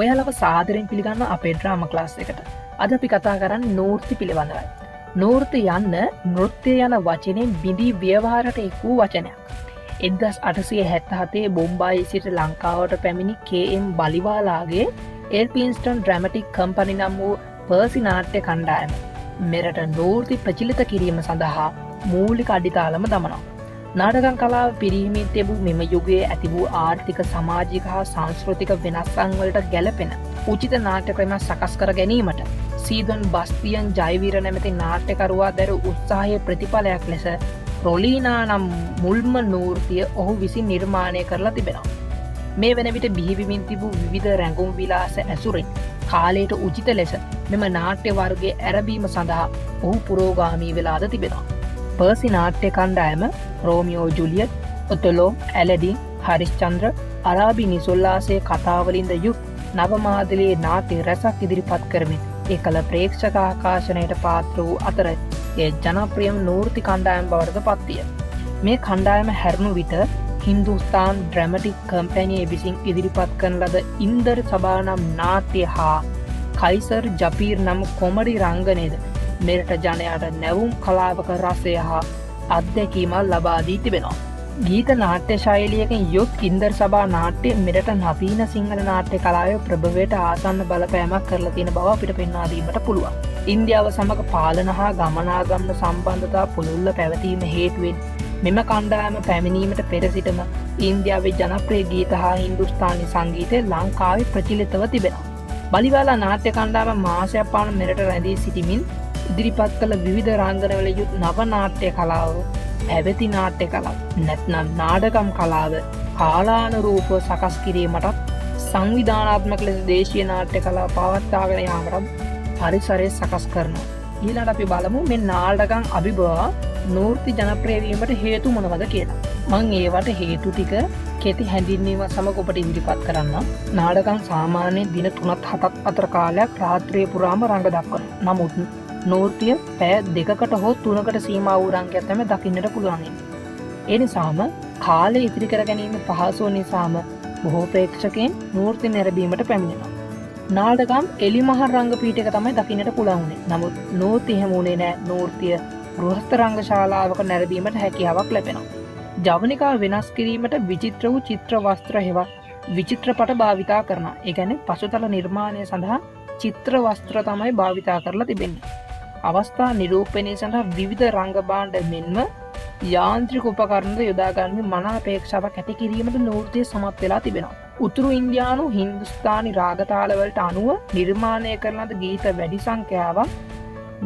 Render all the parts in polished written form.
ඔයාලව සාදරයෙන් පිළිගන්න අපේ ඩ්‍රාමා ක්ලාස් එකට. අද අපි කතා කරන්නේ නූර්ති පිළිබඳවයි. නූර්ති යන්න නෘත්‍ය යන වචනයෙන් බිඳී ව්‍යවහාරයට එක් වූ වචනයක්. 1877 බොම්බායි සිට ලංකාවට පැමිණි KM බලිවාලාගේ එල්පින්ස්ටන් ඩ්‍රැමටික් කම්පනි නම් වූ පර්සි නාට්‍ය කණ්ඩායම මෙරට නූර්ති ප්‍රචලිත කිරීම සඳහා මූලික අඩිතාලම දමනවා. නාටකම් කලාව පිරීමේ තිබූ මෙම යුගයේ ඇති වූ ආර්ථික සමාජික හා සංස්කෘතික වෙනස්කම් වලට ගැලපෙන උචිත නාට්‍ය ක්‍රම සකස් කර ගැනීමට සීදොන් බස්තියන් ජයවීර නැමැති නාට්‍යකරුවා දැරු උත්සාහයේ ප්‍රතිඵලයක් ලෙස රොලීනා නම් මුල්ම නූර්තිය ඔහු විසින් නිර්මාණය කරලා තිබෙනවා. මේ වන විට බිහිවිමින් තිබූ විවිධ රැඟුම් විලාස ඇසුරෙන් කාලයට උචිත ලෙස මෙම නාට්‍ය වර්ගයේ ඇරඹීම සඳහා ඔහු පුරෝගාමී වෙලාද තිබෙනවා. පර්සි නාට්‍ය කණ්ඩායම රෝමියෝ ජුලියට්, ඔතෙලෝ, ඇලඩින්, හරිස්චන්ද්‍ර, අරාබි නිසොල්ලාසේ කතාවලින්ද යුත් නවමාදලයේ නාට්‍ය රැසක් ඉදිරිපත් කරමින් එකල ප්‍රේක්ෂක ආකර්ෂණයට පාත්‍ර වූ අතර එය ජනප්‍රියම නූර්ති කණ්ඩායම් බවට පත්විය. මේ කණ්ඩායම හැරුණු විට හින්දුස්තාන් ඩ්‍රැමටික් කම්පැනිය විසින් ඉදිරිපත් කරන ලද ඉන්දර් සභා නම් නාට්‍ය හා කයිසර් ජපීර් නම් කොමඩි රංගනයද මෙරට ජනයාට නැවුම් කලාවක රසය හා අත්දැකීමක් ලබා දී තිබෙනවා. ගීත නාට්‍ය ශෛලියකින් යුත් ඉන්දර් සභා නාට්‍ය මෙරට නවීන සිංහල නාට්‍ය කලාවේ ප්‍රභවයට ආසන්න බලපෑමක් කරලා තියෙන බව අපිට පෙන්වා දීමට පුළුවන්. ඉන්දියාව සමග පාලන හා ගමනාගමන සම්බන්ධතා පුළුල්ව පැවතීම හේතුවෙන් මෙම කණ්ඩායම පැමිණීමට පෙර සිටම ඉන්දියාවේ ජනප්‍රිය ගීත හා හින්දුස්ථානි සංගීතය ලංකාවේ ප්‍රචලිතව තිබෙනවා. බලිවාලා නාට්‍ය කණ්ඩායම මාසයක් පමණ මෙරට රැඳී සිටිමින් ඉදිරිපත් කළ විවිධ රංගනවල යුත් නව නාට්‍ය කලාව, පැවති නාට්‍ය කලාව, නැත්නම් නාටකම් කලාව කාලානුරූපව සකස් කිරීමටත් සංවිධානාත්මක ලෙස දේශීය නාට්‍ය කලාව පවත්වාගෙන යාමටත් පරිසරය සකස් කරනවා. ඊළඟට අපි බලමු මේ නාටකම් අභිබවා නූර්ති ජනප්‍රිය වීමට හේතු මොනවද කියලා. මම ඒවට හේතු ටික කෙටි හැඳින්වීම සමග ඔබට ඉදිරිපත් කරන්නම්. නාටකම් සාමාන්‍යයෙන් දින 3-7ක් අතර කාලයක් රාත්‍රියේ පුරාම රඟ දක්වනවා. නමුත් නූර්තිය පැය 2කට හෝ 3කට සීමා වූ රංගයක් තමයි දකින්නට පුළුවන්. ඒ නිසාම කාලය ඉතිරි කර ගැනීම පහසු නිසාම බොහෝ ප්‍රේක්ෂකයන් නූර්ති නැරඹීමට පැමිණෙනවා. නාටකම් එලිමහල් රංග පීඨයක තමයි දකින්නට පුළුවන් උනේ. නමුත් නූර්ති හැම උනේ නැහැ. නූර්තිය ගෘහස්ත රංගශාලාවක නැරඹීමට හැකියාවක් ලැබෙනවා. ජවනිකා වෙනස් කිරීමට විචිත්‍ර වූ චිත්‍ර වස්ත්‍ර හෙවත් විචිත්‍රපට භාවිතා කරනවා. ඒ කියන්නේ පසුතල නිර්මාණය සඳහා චිත්‍ර වස්ත්‍ර තමයි භාවිතා කරලා තිබෙන්නේ. අවස්ථා නිරූපණය සඳහා විවිධ රංග භාණ්ඩ මෙන්ම යාන්ත්‍රික උපකරණ යොදා ගැනීම මනා අපේක්ෂාවක් ඇති කිරීමට නූර්තිය සමත් වෙලා තිබෙනවා. උතුරු ඉන්දියානු හින්දුස්ථානි රාගතාල වලට අනුව නිර්මාණය කරන ලද ගීත වැඩි සංඛ්‍යාවක්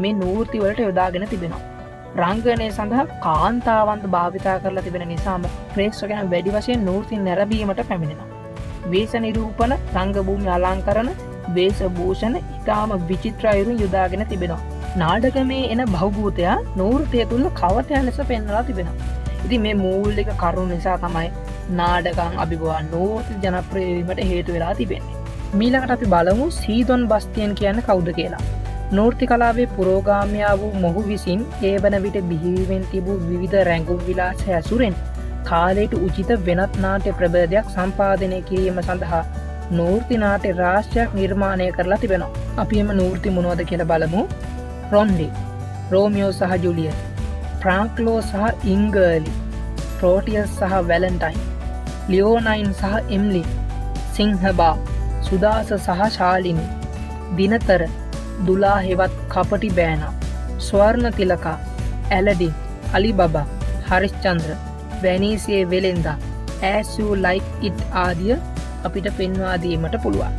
මේ නූර්ති වලට යොදාගෙන තිබෙනවා. රංගනය සඳහා කාන්තාවන්ද භාවිතා කරලා තිබෙන නිසාම ප්‍රේක්ෂකයන් වැඩි වශයෙන් නූර්ති නැරඹීමට පැමිණෙනවා. වේශ නිරූපණ, රංගභූමි අලංකරණ, වේශ භූෂණ ඉතාම විචිත්‍ර අයුරින් යොදාගෙන තිබෙනවා. නාටකමේ එන බහුභූතයා නූර්තිය තුළ කවටයන් ලෙස පෙන්වලා තිබෙනවා. ඉතින් මේ මූලික කරුණු නිසා තමයි නාටකම් අභිබවා නූර්ති ජනප්‍රිය වීමට හේතු වෙලා තිබෙන්නේ. ඊළඟට අපි බලමු සීදොන් බස්තියන් කියන්නේ කවුද කියලා. නූර්ති කලාවේ පුරෝගාමියා වූ මොහු විසින් ඒ වන විට බිහිවීමෙන් තිබූ විවිධ රැඟුම් විලාස ඇසුරෙන් කාලයට උචිත වෙනත් නාට්‍ය ප්‍රභේදයක් සම්පාදනය කිරීම සඳහා නූර්ති නාට්‍ය රාශියක් නිර්මාණය කරලා තිබෙනවා. අපි එම නූර්ති මොනවද කියලා බලමු. රොන්ඩි, රෝමියෝ සහ ජුලියට්, ෆ්‍රාන්ක්ලෝ සහ ඉන්ගර්ලි, ප්‍රෝටියස් සහ වැලන්ටයින්, ලියෝනයින් සහ එම්ලි, සිංහබා, සුදාස සහ ශාලිනි, දිනතර, දුලා හෙවත් කපටි බෑනා, ස්වර්ණ තිලකා, ඇලඩින්, අලිබබා, හරිස්චන්ද්‍ර, වැනීසියේ වෙලෙන්දා, as you like it ආදිය අපිට පෙන්වා දීමට පුළුවන්.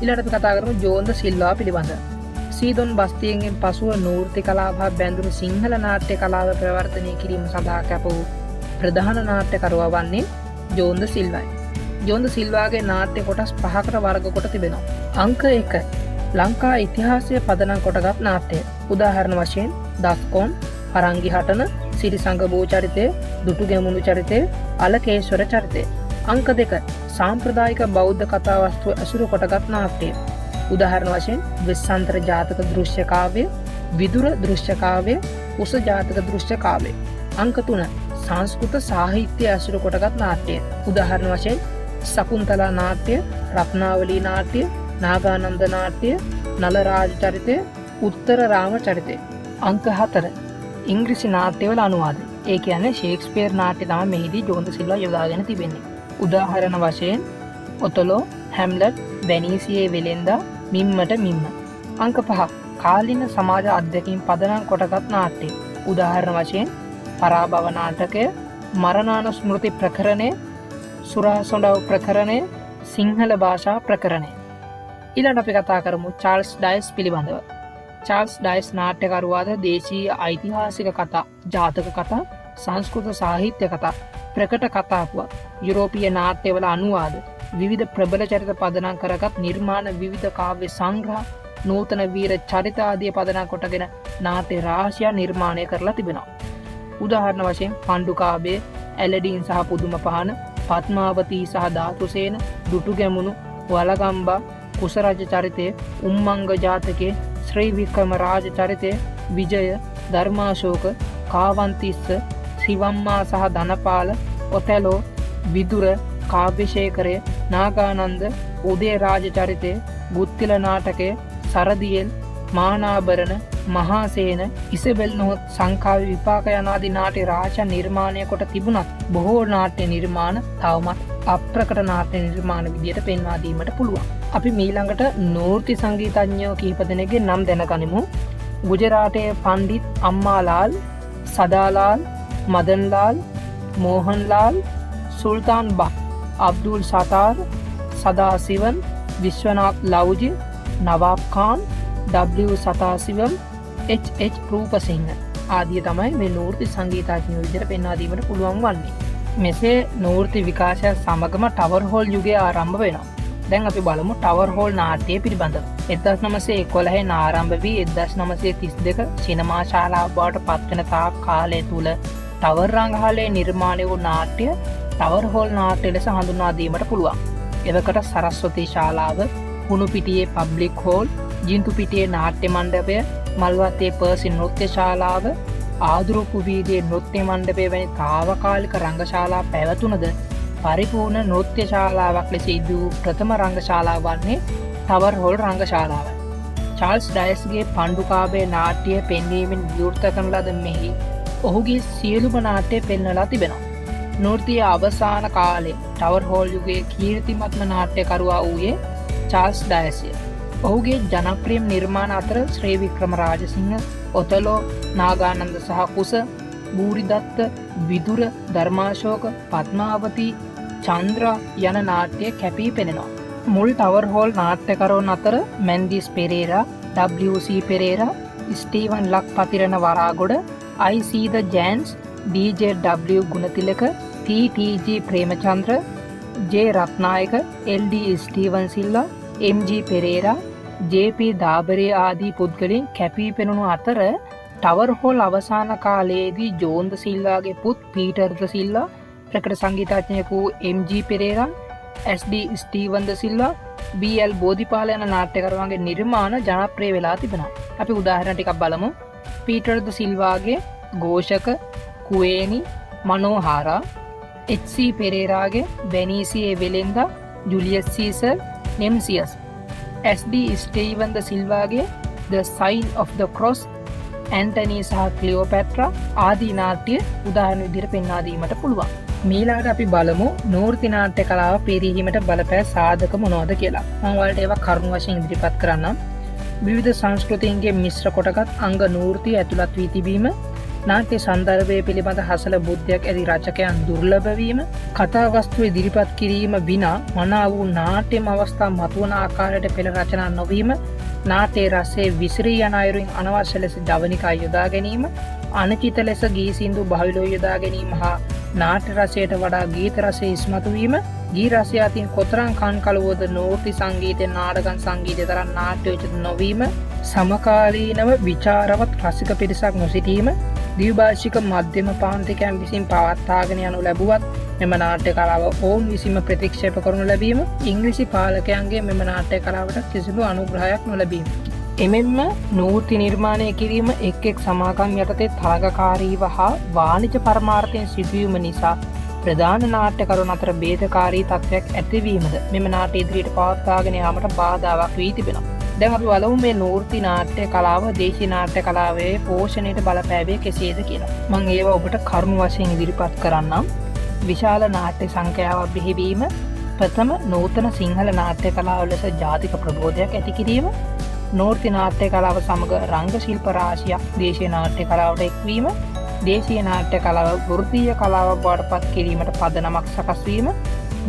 ඊළඟට අපි කතා කරමු ජෝන්ද සිල්වා පිළිබඳව. සීදොන් බස්තියන්ගෙන් පසුව නූර්ති කලාව හා බැඳුණු සිංහල නාට්‍ය කලාව ප්‍රවර්ධනය කිරීම සඳහා කැප වූ ප්‍රධාන නාට්‍යකරුවා වන්නේ ජෝන්ද සිල්වායි. ජෝන්ද සිල්වාගේ නාට්‍ය කොටස් 5කට වර්ග කොට තිබෙනවා. අංක 1 ලංකා ඉතිහාසය පදනම් කොටගත් නාට්‍ය. උදාහරණ වශයෙන් දස්කොන්, අරංගි හටන, සිරිසංගබෝ චරිතය, දුටු ගැමුණු චරිතය, අලකේශ්වර චරිතය. අංක 2 සාම්ප්‍රදායික බෞද්ධ කතාවස්තු අසුරු කොටගත් නාට්‍ය. උදාහරණ වශයෙන් වෙස්සන්තර ජාතක දෘශ්‍ය කාව්‍ය, විදුර දෘශ්‍ය කාව්‍ය, උස ජාතක දෘශ්‍ය කාව්‍ය. අංක 3 සංස්කෘත සාහිත්‍ය අසුරු කොටගත් නාට්‍ය. උදාහරණ වශයෙන් සකුන්තලා නාට්‍ය, රත්නාවලී නාට්‍ය, නාගානන්ද නාට්‍ය, නලරාජ චරිතය, උත්තර රාම චරිතය. අංක 4 ඉංග්‍රීසි නාට්‍යවල අනුවාදය. ඒ කියන්නේ ෂේක්ස්පියර් නාට්‍ය තමයි මෙහිදී ජෝන්ද සිල්වා යොදාගෙන තිබෙන්නේ. උදාහරණ වශයෙන් ඔතලෝ, හැම්ලට්, වෙනීසියේ වෙලෙන්දා, මිම්මට මිම්ම. අංක 5 කාලීන සමාජ අධ්‍යක්ීම් පදනම් කොටගත් නාට්‍ය. උදාහරණ වශයෙන් පරාභව නාටකය, මරණානුස්මෘති ප්‍රකරණය, සුරාසොඬව් ප්‍රකරණය, සිංහල භාෂා ප්‍රකරණය. ඊළඟට අපි කතා කරමු චාල්ස් ඩයස් පිළිබඳව. චාල්ස් ඩයස් නාට්‍යකරුවාද දේශීය ඓතිහාසික කතා, ජාතක කතා, සංස්කෘත සාහිත්‍ය කතා, ප්‍රකට කතාපුවත්, යුරෝපීය නාට්‍යවල අනුවාද, විවිධ ප්‍රබල චරිත පදනම් කරගත් නිර්මාණ, විවිධ කාව්‍ය සංග්‍රහ, නූතන වීර චරිත ආදී පදනම් කොටගෙන නාට්‍ය රාශියක් නිර්මාණය කරලා තිබෙනවා. උදාහරණ වශයෙන් පණ්ඩුකාභය, ඇලඩීන් සහ පුදුම පහන, පත්මාවතී සහ ධාතුසේන, දුටු ගැමුණු, වලගම්බා, කුසරජ චරිතය, උම්මංග ජාතකයේ, ශ්‍රී වික්‍රම රාජ චරිතය, විජය, ධර්මාශෝක, කාවන්තිස්ස, සිවම්මා සහ ධනපාල, ඔතැලෝ, විදුර, කාව්‍යශේකරය, නාගානන්ද, උදේ රාජ චරිතය, ගුත්තිල නාටකය, සරදියෙල්, මානාභරණ, මහාසේන, ඉසබෙල් නොහොත්, සංකාව්‍ය විපාක යනාදී නාට්‍ය රාශියක් නිර්මාණය කොට තිබුණත් බොහෝ නාට්‍ය නිර්මාණ තවමත් අප්‍රකට නාට්‍ය නිර්මාණ විදියට පෙන්වා දීමට පුළුවන්. අපි මීළඟට නෘත්‍ය සංගීතඥයෝ කිහිප දෙනෙක්ගේ නම් දැනගනිමු. ගුජරාටයේ පණ්ඩිත් අම්මාලාල්, සදාලාල්, මදන්ලාල්, මෝහන්ලාල්, සුල්තාන් බක්, අබ්දුල් සතාර්, සදාසිවන්, විශ්වනාත් ලව්ජි, නවාබ් ખાન, W සතාසිවම්, H රූපසිංහ ආදිය තමයි මේ නෘත්‍ය සංගීතඥයෝ විදිහට පෙන්වා දීමට පුළුවන් වන්නේ. මෙසේ නෘත්‍ය විකාශය සමගම ටවර් හෝල් යුගය ආරම්භ වෙනවා. දැන් අපි බලමු ටවර් හෝල් නාට්‍ය පිළිබඳව. 1911 ආරම්භ වී 1932 සිනමා ශාලාව බවට පත්වන තාක් කාලය තුල ටවර් රංගහලේ නිර්මාණය වූ නාට්‍ය ටවර් හෝල් නාට්‍ය ලෙස හඳුන්වා දීමට පුළුවන්. එවකට සරස්වතී ශාලාව, හුණුපිටියේ පබ්ලික් හෝල්, ජින්තුපිටියේ නාට්‍ය මණ්ඩපය, මල්වත්තේ පර්සි නෘත්‍ය ශාලාව, ආදුරුප්පු වීදියේ නෘත්‍ය මණ්ඩපය වැනි තාවකාලික රංගශාලා පැවතුනද පරිපූර්ණ නෘත්‍ය ශාලාවක් ලෙස ඉදි වූ ප්‍රථම රංගශාලාව වන්නේ ටවර් හෝල් රංගශාලාවයි. චාල්ස් ඩයස්ගේ පණ්ඩුකාභය නාට්‍ය පෙන්වීමෙන් විවෘත කරන ලද මෙහි ඔහුගේ සියලුම නාට්‍ය පෙන්වලා තිබෙනවා. නෘත්‍යයේ අවසාන කාලයේ ටවර් හෝල් යුගයේ කීර්තිමත්ම නාට්‍යකරුවා වූයේ චාල්ස් ඩයස්ය. ඔහුගේ ජනප්‍රියම නිර්මාණ අතර ශ්‍රී වික්‍රම රාජසිංහ, ඔතලෝ, නාගානන්ද සහ කුස, බූරිදත්ත, විදුර, ධර්මාශෝක, පත්මාවතී, චන්ද්‍රා යන නාට්‍ය කැපී පෙනෙනවා. මුල් ටවර් හෝල් නාට්‍යකරුවන් අතර Mendis Perera, W.C. Perera, Stephen Lakpathirana Waragoda, I.C. De Jans, D.J.W. Gunathilaka, T.T.G. Premachandra, J. Ratnayake, L.D. Stephen Silva, M.G. Perera, J.P. Dabare ආදී පුද්ගලයන් කැපී පෙනුණු අතර ටවර් හෝල් අවසාන කාලයේදී ජෝන්ද සිල්වාගේ පුත් පීටර් ද සිල්වා, ප්‍රකට සංගීතඥයෙකු M.G. පෙරේරා, S.D. ස්ටීවන් ද සිල්වා, B.L. බෝධිපාල යන නාට්‍යකරුවන්ගේ නිර්මාණ ජනප්‍රිය වෙලා තිබෙනවා. අපි උදාහරණ ටිකක් බලමු. පීටර් ද සිල්වාගේ ഘോഷක, කුවේනි, මනෝහාරා, H.C. පෙරේරාගේ වෙනීසියේ වෙලෙන්දා, ජුලියස් සීසර්, නෙම්සියස්, S.D. ස්ටීවන් ද සිල්වාගේ The Sign of the Cross, Antony සහ ක්ලියෝපැට්‍රා ආදී නාට්‍ය උදාහරණ විදිහට පෙන්වා දීමට පුළුවන්. මීළඟට අපි බලමු නෘත්‍ය නාට්‍ය කලාව පිරිහීමට බලපෑ සාධක මොනවද කියලා. මම ඔයාලට ඒවා කරුණු වශයෙන් ඉදිරිපත් කරන්නම්. විවිධ සංස්කෘතීන්ගේ මිශ්‍ර කොටගත් අංග නෘත්‍ය ඇතුළත් වී තිබීම, නාට්‍ය සන්දර්භය පිළිබඳ හසල බුද්ධියක් ඇති රචකයන් දුර්ලභ වීම, කතාවස්තු ඉදිරිපත් කිරීම විනා මනා වූ නාට්‍යම අවස්ථා මතුවන ආකාරයට පෙළ රචනා නොවීම, නාට්‍ය රසයේ විසිරී යන අයුරින් අනවශ්‍ය ලෙස ජවනිකා යොදා ගැනීම, අනුචිත ලෙස ගී සින්දු බහුලව යොදා ගැනීම හා නාට්‍ය රසයට වඩා ගීත රසය ඉස්මතු වීම, ගී රසය අතින් කොතරම් කන්කලුවද නෘත්‍ය සංගීතය, නාටකම් සංගීතය තරම් නාට්‍යෝචිත නොවීම, සමකාලීනව විචාරවත් රසික පිරිසක් නොසිටීම, ද්විභාෂික මධ්‍යම පාන්තිකයන් විසින් පවත්වාගෙන යනු ලැබුවත් මෙම නාට්‍ය කලාව ඔවුන් විසින්ම ප්‍රතික්ෂේප කරනු ලැබීම, ඉංග්‍රීසි පාලකයන්ගේ මෙම නාට්‍ය කලාවට කිසිදු අනුග්‍රහයක් නොලැබීම. එමෙන්ම නෘත්‍ය නිර්මාණය කිරීම එක් එක් සමාගම් යටතේ තරගකාරීව හා වාණිජ පරමාර්ථයෙන් සිදුවීම නිසා ප්‍රධාන නාට්‍යකරුවන් අතර භේදකාරී තත්ත්වයක් ඇතිවීමද මෙම නාට්‍ය ඉදිරියට පවත්වාගෙන යාමට බාධාවක් වී තිබෙනවා. දැන් අපි බලමු මේ නූර්ති නාට්‍ය කලාව දේශීය නාට්‍ය කලාවේ පෝෂණයට බලපෑවේ කෙසේද කියලා. මම ඒවා ඔබට කරුණු වශයෙන් ඉදිරිපත් කරන්නම්. විශාල නාට්‍ය සංඛ්‍යාවක් බිහිවීම, ප්‍රථම නූතන සිංහල නාට්‍ය කලාව ලෙස ජාතික ප්‍රබෝධයක් ඇති කිරීම, නූර්ති නාට්‍ය කලාව සමග රංග ශිල්ප රාශියක් දේශීය නාට්‍ය කලාවට එක්වීම, දේශීය නාට්‍ය කලාව වෘත්තීය කලාවක් බවට පත් කිරීමට පදනමක් සකස් වීම,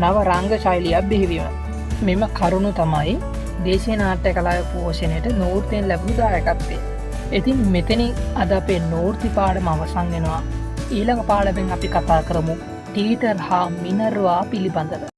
නව රංග ශෛලියක් බිහිවීම. මෙම කරුණු තමයි දේශීය නාට්‍ය කලාවේ පෝෂණයට නූර්තියෙන් ලැබුණු දායකත්වය. ඉතින් මෙතනින් අද අපේ නූර්ති පාඩම අවසන් වෙනවා. ඊළඟ පාඩමෙන් අපි කතා කරමු ටීටර් හා මිනර්වා පිළිබඳව.